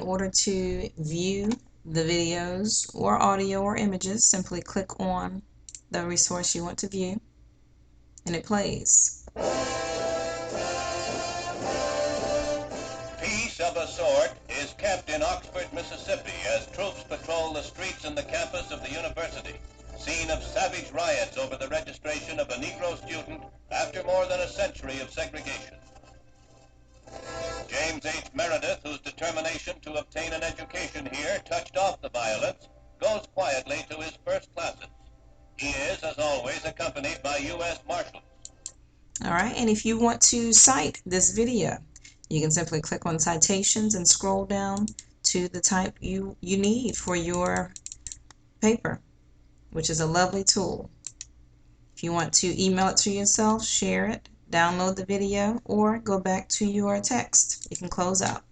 order to view the videos or audio or images, simply click on the resource you want to view and it plays. Peace of a sort is kept in Oxford, Mississippi as troops patrol the streets and the campus of the university, scene of savage riots over the registration of a Negro student after more than a century of segregation. James H. Meredith, whose determination to obtain an education here touched off the violence, goes quietly to his first classes. He is, as always, accompanied by U.S. Marshals. Alright, and if you want to cite this video, you can simply click on citations and scroll down to the type you need for your paper, which is a lovely tool. If you want to email it to yourself, share it, download the video, or go back to your text, you can close out.